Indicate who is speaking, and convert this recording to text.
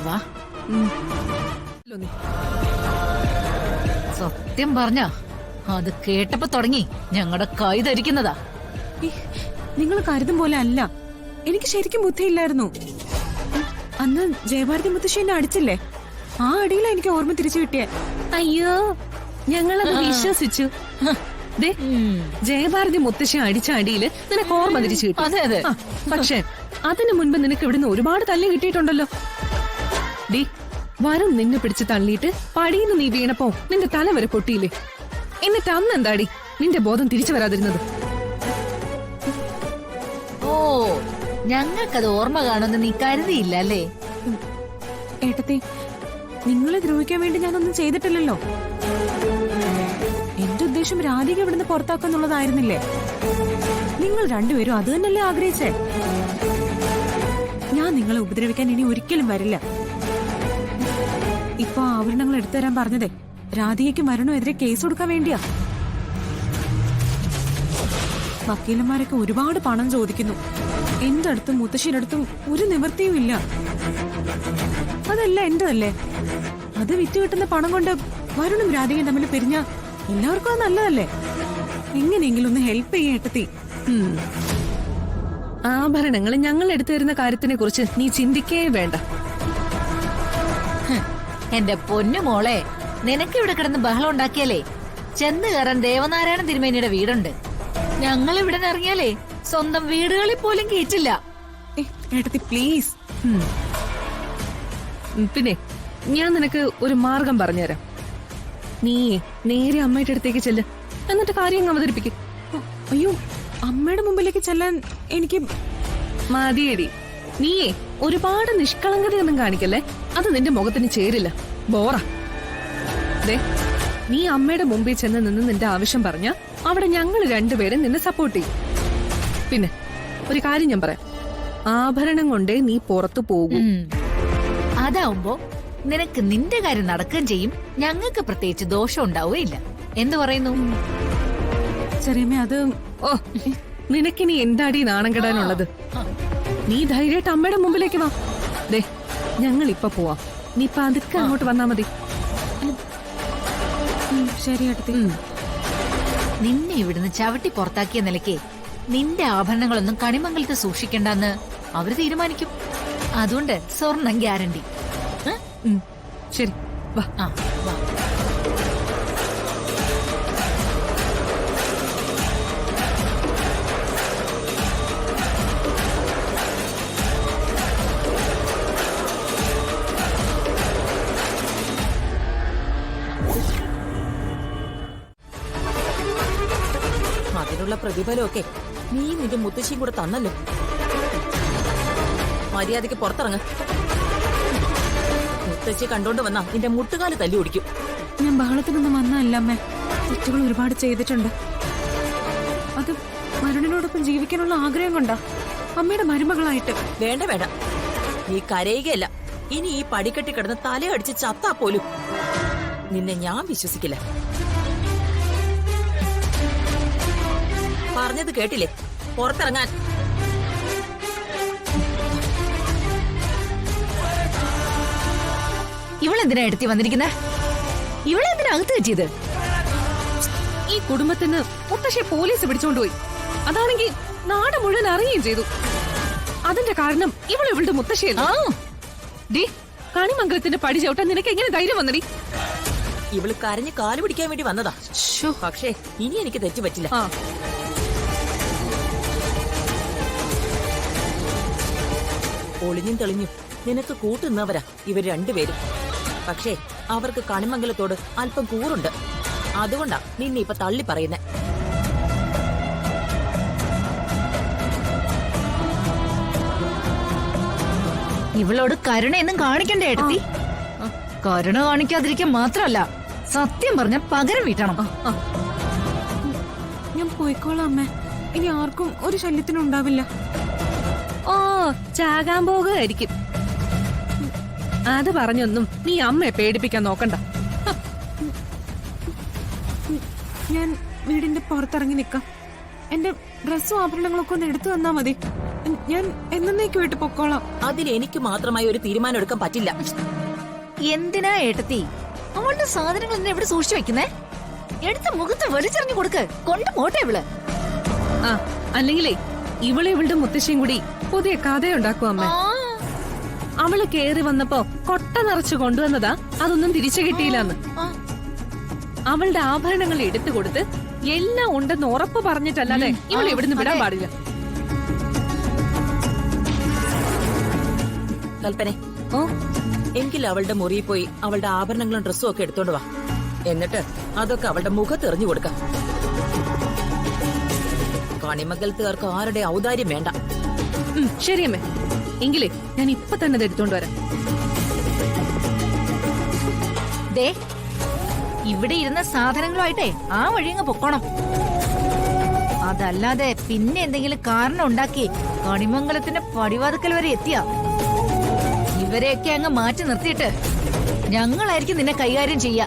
Speaker 1: വാ. സത്യം പറഞ്ഞ അത് കേട്ടപ്പോ തുടങ്ങി ഞങ്ങളുടെ കൈ ധരിക്കുന്നതാ.
Speaker 2: നിങ്ങൾ കരുതും പോലെ അല്ല. എനിക്ക് ശരിക്കും ബുദ്ധിയില്ലായിരുന്നു. അന്ന് ജയഭാരതി മുത്തശ്ശി എന്നെ അടിച്ചില്ലേ, ആ അടിയിലാ എനിക്ക് ഓർമ്മ തിരിച്ചു കിട്ടിയേ. അയ്യോ, ഞങ്ങളത് വിശ്വസിച്ചു. ദേ, ജയഭാരതി മുത്തശ്ശി അടിച്ച അടിയില് നിനക്ക് ഓർമ്മ തിരിച്ചു കിട്ടി.
Speaker 1: അതെ അതെ.
Speaker 2: പക്ഷെ അതിനു മുൻപ് നിനക്ക് ഇവിടുന്ന് ഒരുപാട് തല്ലി കിട്ടിയിട്ടുണ്ടല്ലോ. ഡി, വരും നിന്നെ പിടിച്ച് തള്ളിയിട്ട് പടിയിന്ന് നീ വീണപ്പോ നിന്റെ തല വരെ പൊട്ടിയില്ലേ? എന്നിട്ട് അന്ന് എന്താടി നിന്റെ ബോധം തിരിച്ചു വരാതിരുന്നത്?
Speaker 1: ഓ, ഞങ്ങൾക്കത് ഓർമ്മ കാണുമെന്ന് നീ കരുതിയില്ല അല്ലേ?
Speaker 2: ഏട്ടത്തി, നിങ്ങളെ ദ്രോഹിക്കാൻ വേണ്ടി ഞാനൊന്നും ചെയ്തിട്ടില്ലല്ലോ. എന്റെ ഉദ്ദേശം രാധിക ഇവിടുന്ന് പുറത്താക്കാന്നുള്ളതായിരുന്നില്ലേ? നിങ്ങൾ രണ്ടുപേരും അത് തന്നെയല്ലേ ആഗ്രഹിച്ചേ? ഞാൻ നിങ്ങളെ ഉപദ്രവിക്കാൻ ഇനി ഒരിക്കലും വരില്ല. ഇപ്പൊ ആഭരണങ്ങൾ എടുത്തു തരാൻ പറഞ്ഞതേ രാധികയ്ക്ക് മരണത്തിനെതിരെ കേസ് കൊടുക്കാൻ വേണ്ടിയാ. വക്കീലന്മാരൊക്കെ ഒരുപാട് പണം ചോദിക്കുന്നു. എന്റെ അടുത്തും മുത്തശ്ശിയുടെ അടുത്തും ഒരു നിവൃത്തിയും ഇല്ല. അതല്ല എന്റെതല്ലേ, അത് വിറ്റ് കിട്ടുന്ന പണം കൊണ്ട് വരുണും രാധികയും തമ്മിൽ പിരിഞ്ഞ എല്ലാവർക്കും അത് നല്ലതല്ലേ? എങ്ങനെയെങ്കിലും ഒന്ന് ഹെൽപ്പ് ചെയ്യ ഏട്ടത്തി. ആഭരണങ്ങൾ ഞങ്ങൾ എടുത്തു തരുന്ന കാര്യത്തിനെ കുറിച്ച് നീ ചിന്തിക്കേ വേണ്ട.
Speaker 1: എന്റെ പൊന്നു മോളെ, നിനക്ക് ഇവിടെ കിടന്ന് ബഹളം ഉണ്ടാക്കിയാലേ ചെന്ന് കയറാൻ ദേവനാരായണ തിരുമേനിയുടെ വീടുണ്ട്. ഞങ്ങൾ ഇവിടെ ഇറങ്ങിയാലേ സ്വന്തം വീടുകളിൽ പോലും കേറ്റില്ല.
Speaker 2: ഏട്ടത്തി പ്ലീസ്. പിന്നെ ഞാൻ നിനക്ക് ഒരു മാർഗം പറഞ്ഞുതരാം. നീ നേരെ അമ്മയുടെ അടുത്തേക്ക് ചെല്ല്, എന്നിട്ട് കാര്യം അവതരിപ്പിക്കും. അയ്യോ, അമ്മയുടെ മുമ്പിലേക്ക് ചെല്ലാൻ എനിക്ക് മതിയടി. നീയേ ഒരുപാട് നിഷ്കളങ്കതയൊന്നും കാണിക്കല്ലേ, അത് നിന്റെ മുഖത്തിന് ചേരില്ല. ബോറ. ദേ, നീ അമ്മയുടെ മുമ്പിൽ ചെന്ന് നിന്ന് നിന്റെ ആവശ്യം പറഞ്ഞ അവിടെ ഞങ്ങൾ രണ്ടുപേരും നിന്നെ സപ്പോർട്ട് ചെയ്യും. പിന്നെ ഒരു കാര്യം ഞാൻ പറയാം, ആഭരണം കൊണ്ടേ നീ പുറത്തു പോകും.
Speaker 1: അതാവുമ്പോ നിനക്ക് നിന്റെ കാര്യം നടക്കുകയും ചെയ്യും, ഞങ്ങൾക്ക് പ്രത്യേകിച്ച് ദോഷം ഉണ്ടാവുകയില്ല. എന്തു പറയുന്നു?
Speaker 2: ചെറിയമ്മ, അത് ഓ, നിനക്കിനി എന്താടി നാണം കെടാനുള്ളത്? നീ ധൈര്യമായിട്ട് അമ്മയുടെ മുമ്പിലേക്ക് വാ. ദേ, ഞങ്ങൾ ഇപ്പൊ പോവാം. നീ പതുക്കെ അങ്ങോട്ട് വന്നാ മതി. ശരി ഏട്ടത്തി.
Speaker 1: നിന്നെ ഇവിടുന്ന് ചവിട്ടി പുറത്താക്കിയ നിലയ്ക്ക് നിന്റെ ആഭരണങ്ങളൊന്നും കണിമംഗലത്ത് സൂക്ഷിക്കണ്ടെന്ന് അവര് തീരുമാനിക്കും. അതുകൊണ്ട് സ്വർണം ഗ്യാരണ്ടി.
Speaker 2: ശരി, വാ.
Speaker 1: വാ.
Speaker 3: അതിനുള്ള പ്രതിഫലമൊക്കെ നീ നിന്റെ മുത്തശ്ശിയും കൂടെ തന്നല്ലോ. മര്യാദയ്ക്ക് പുറത്തിറങ്ങ. മുത്തശ്ശി കണ്ടോണ്ട് വന്നാ നിന്റെ മുട്ടുകാല് തല്ലി ഓടിക്കും.
Speaker 2: ഞാൻ ബഹളത്തിനൊന്നും വന്നല്ല അമ്മേ. തെറ്റുകൾ ഒരുപാട് ചെയ്തിട്ടുണ്ട്. അത് മരുണിനോടൊപ്പം ജീവിക്കാനുള്ള ആഗ്രഹം കൊണ്ടാ, അമ്മയുടെ മരുമകളായിട്ട്.
Speaker 3: വേണ്ട വേണ്ട, നീ കരയുകയല്ല. ഇനി ഈ പടിക്കെട്ടി കിടന്ന് തലയടിച്ച് ചത്താ പോലും നിന്നെ ഞാൻ വിശ്വസിക്കില്ല. പറഞ്ഞത് കേട്ടില്ലേ? പുറത്തിറങ്ങാൻ.
Speaker 1: ഇവളെന്തിനാ എടുത്തി വന്നിരിക്കുന്നെ? ഇവളെന്തിനാ അകത്ത് വെച്ചത്?
Speaker 2: ഈ കുടുംബത്തിന് മുത്തശ്ശിയെ പോലീസ് പിടിച്ചോണ്ടുപോയി. അതാണെങ്കിൽ നാട് മുഴുവൻ അറിയുകയും ചെയ്തു. അതിന്റെ കാരണം ഇവളുടെ മുത്തശ്ശിയല്ല. ഡി, കണിമംഗലത്തിന്റെ പടി ചവിട്ടാൻ നിനക്ക് എങ്ങനെ ധൈര്യം വന്നടി?
Speaker 3: ഇവള് കരഞ്ഞ് കാല് പിടിക്കാൻ വേണ്ടി വന്നതാ. പക്ഷേ ഇനി എനിക്ക് തെറ്റു പറ്റില്ല. ഒളിഞ്ഞും തെളിഞ്ഞും നിനക്ക് കൂട്ടുന്നവരാ ഇവർ രണ്ടുപേരും. പക്ഷേ അവർക്ക് കണിമംഗലത്തോട് അല്പം കൂറുണ്ട്. അതുകൊണ്ടാ നിന്നെ ഇപ്പൊ തള്ളി പറയുന്നേ.
Speaker 1: ഇവളോട് കരുണയൊന്നും കാണിക്കണ്ടേ ഏട്ടത്തി? കരുണ കാണിക്കാതിരിക്കാൻ മാത്രമല്ല, സത്യം പറഞ്ഞ പകരം വീട്ടണം.
Speaker 2: ഞാൻ പോയിക്കോളാം അമ്മേ. ഇനി ആർക്കും ഒരു ശല്യത്തിനും ഉണ്ടാവില്ല. ഓ, ചാകാൻ പോകുകയായിരിക്കും. അത് പറഞ്ഞൊന്നും നീ അമ്മയെ പേടിപ്പിക്കാൻ നോക്കണ്ട. ഞാൻ വീടിന്റെ പുറത്തിറങ്ങി നിക്കാം. എന്റെ ഡ്രസ്സും ആഭരണങ്ങളൊക്കെ ഒന്ന് എടുത്തു തന്നാ മതി. ഞാൻ എന്നേക്ക് വിട്ട് പൊക്കോളാം.
Speaker 3: അതിൽ എനിക്ക് മാത്രമായി ഒരു തീരുമാനം എടുക്കാൻ പറ്റില്ല.
Speaker 1: എന്തിനാ ഏട്ടത്തി അവളുടെ സാധനങ്ങൾ എന്നെ എവിടെ സൂക്ഷിച്ചു വെക്കുന്നേ? എടുത്ത മുഖത്ത് വലിച്ചെറിഞ്ഞു കൊടുക്ക്, കൊണ്ടുപോട്ടെ ഇവള്.
Speaker 2: ആ അല്ലെങ്കിലേ ഇവളെ ഇവളുടെ മുത്തശ്ശിയും കൂടി പുതിയ കഥയുണ്ടാക്കും അമ്മ.
Speaker 1: ആ,
Speaker 2: അവള് കേറി വന്നപ്പോ കൊട്ട നിറച്ചു കൊണ്ടുവന്നതാ, അതൊന്നും തിരിച്ചു കിട്ടിയില്ലെന്ന്.
Speaker 1: ആ.
Speaker 2: അവളുടെ ആഭരണങ്ങൾ എടുത്തു കൊടുത്ത് എല്ലാം ഉണ്ടെന്ന് ഉറപ്പ് പറഞ്ഞിട്ടല്ലാതെ ഇവളെ ഇവിടുന്ന് വിടാൻ പാടില്ല.
Speaker 3: കൽപ്പനെ,
Speaker 2: ഓ
Speaker 3: എങ്കിൽ അവളുടെ മുറിയിൽ പോയി അവളുടെ ആഭരണങ്ങളും ഡ്രസ്സും ഒക്കെ എടുത്തോണ്ട് വാ. എന്നിട്ട് അതൊക്കെ അവളുടെ മുഖത്ത് എറിഞ്ഞു കൊടുക്കാം. കണിമംഗലത്തുകാർക്ക് ആരുടെ ഔദാര്യം വേണ്ട.
Speaker 2: ശരി അമ്മേ, എങ്കിലേ ഞാൻ ഇപ്പൊ തന്നെ അത് എടുത്തോണ്ട് വരാം.
Speaker 1: ദേ ഇവിടെ ഇരുന്ന സാധനങ്ങളുമായിട്ടേ ആ വഴിയങ്ങ് പൊക്കോണം. അതല്ലാതെ പിന്നെ എന്തെങ്കിലും കാരണം ഉണ്ടാക്കി കണിമംഗലത്തിന്റെ പടിവാതുക്കൽ വരെ എത്തിയ ഇവരെയൊക്കെ അങ്ങ് മാറ്റി നിർത്തിയിട്ട് ഞങ്ങളായിരിക്കും നിന്നെ കൈകാര്യം ചെയ്യാ.